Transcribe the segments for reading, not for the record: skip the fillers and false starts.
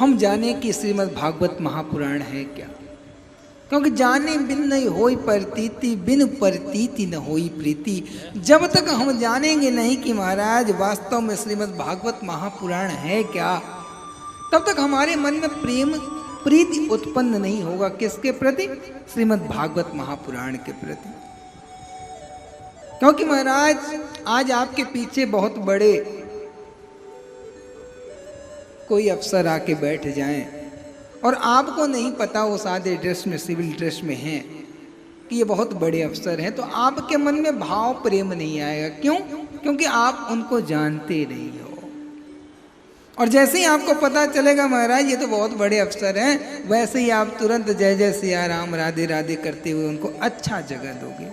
हम जाने कि श्रीमद् भागवत महापुराण है क्या। क्योंकि जाने बिन नहीं होई प्रतीति, बिन प्रतीति न होई प्रीति। जब तक हम जानेंगे नहीं कि महाराज वास्तव में श्रीमद् भागवत महापुराण है क्या, तब तक हमारे मन में प्रेम प्रीति उत्पन्न नहीं होगा। किसके प्रति? श्रीमद् भागवत महापुराण के प्रति। क्योंकि महाराज आज आपके पीछे बहुत बड़े कोई अफसर आके बैठ जाएं और आपको नहीं वो सादे ड्रेस में, सिविल ड्रेस में हैं कि ये बहुत बड़े अफसर हैं, तो आपके मन में भाव प्रेम नहीं आएगा। क्यों? क्योंकि आप उनको जानते नहीं हो। और जैसे ही आपको पता चलेगा महाराज ये तो बहुत बड़े अफसर हैं, वैसे ही आप तुरंत जय जय सिया राम राधे राधे करते हुए उनको अच्छा जगह दोगे।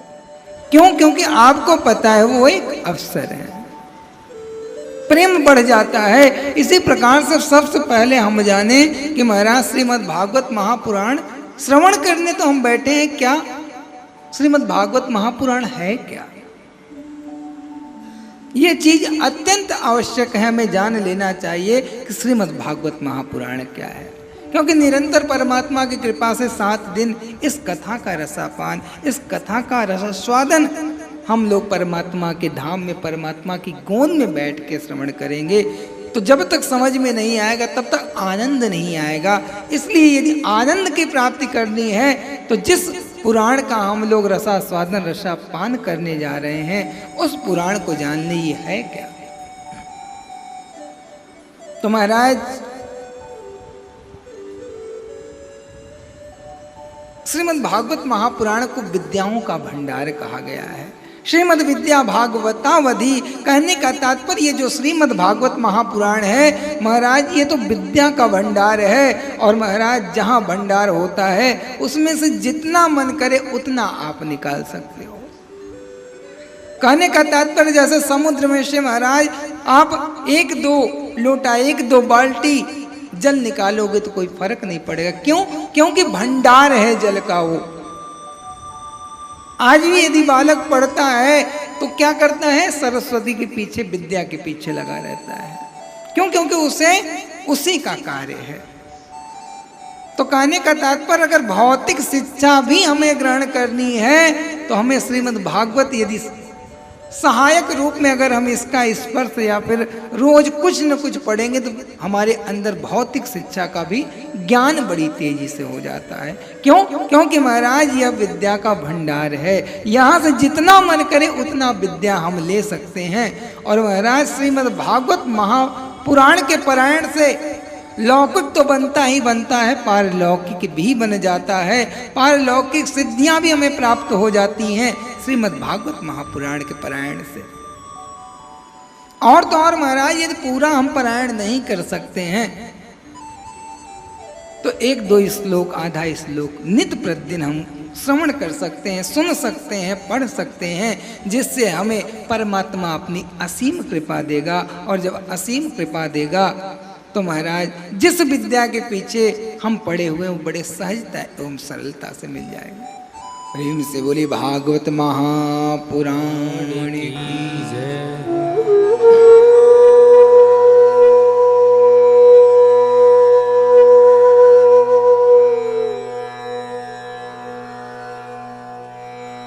क्यों? क्योंकि आपको पता है वो एक अफसर है, प्रेम बढ़ जाता है। इसी प्रकार से सबसे पहले हम जाने कि महाराज श्रीमद् भागवत महापुराण श्रवण करने तो हम बैठे हैं, क्या श्रीमद् भागवत महापुराण है क्या? ये चीज अत्यंत आवश्यक है, हमें जान लेना चाहिए कि श्रीमद् भागवत महापुराण क्या है। क्योंकि निरंतर परमात्मा की कृपा से 7 दिन इस कथा का रसापान, इस कथा का रसास्वादन हम लोग परमात्मा के धाम में, परमात्मा की गोद में बैठ के श्रवण करेंगे। तो जब तक समझ में नहीं आएगा तब तक आनंद नहीं आएगा। इसलिए यदि आनंद की प्राप्ति करनी है तो जिस पुराण का हम लोग रसास्वादन, रसापान करने जा रहे हैं, उस पुराण को जानने ये है क्या। तो महाराज श्रीमद् भागवत महापुराण को विद्याओं का भंडार कहा गया है। श्रीमद् विद्या भागवतावधि कहने का तात्पर्य ये जो श्रीमद् भागवत महापुराण है महाराज, ये तो विद्या का भंडार है। और महाराज जहाँ भंडार होता है उसमें से जितना मन करे उतना आप निकाल सकते हो। कहने का तात्पर्य जैसे समुद्र में से महाराज आप 1-2 लोटा, 1-2 बाल्टी जल निकालोगे तो कोई फर्क नहीं पड़ेगा। क्यों? क्योंकि भंडार है जल का वो। आज भी यदि बालक पढ़ता है तो क्या करता है? सरस्वती के पीछे, विद्या के पीछे लगा रहता है। क्यों? क्योंकि उसे उसी का कार्य है। तो कहने का तात्पर्य अगर भौतिक शिक्षा भी हमें ग्रहण करनी है तो हमें श्रीमद् भागवत यदि सहायक रूप में अगर हम इसका स्पर्श या फिर रोज कुछ न कुछ पढ़ेंगे तो हमारे अंदर भौतिक शिक्षा का भी ज्ञान बड़ी तेजी से हो जाता है। क्यों? क्योंकि महाराज यह विद्या का भंडार है। यहाँ से जितना मन करे उतना विद्या हम ले सकते हैं। और महाराज श्रीमद् भागवत महापुराण के पारायण से लौकिक तो बनता ही बनता है, पारलौकिक भी बन जाता है। पारलौकिक सिद्धियां भी हमें प्राप्त हो जाती हैं श्रीमद् भागवत महापुराण के पारायण से। और तो और महाराज यदि पूरा हम पारायण नहीं कर सकते हैं तो 1-2 श्लोक, आधा श्लोक नित्य प्रतिदिन हम श्रवण कर सकते हैं, सुन सकते हैं, पढ़ सकते हैं, जिससे हमें परमात्मा अपनी असीम कृपा देगा। और जब असीम कृपा देगा तो महाराज जिस विद्या के पीछे हम पड़े हुए हैं वो बड़े सहजता एवं सरलता से मिल जाएगा। प्रेम से बोली भागवत महापुराण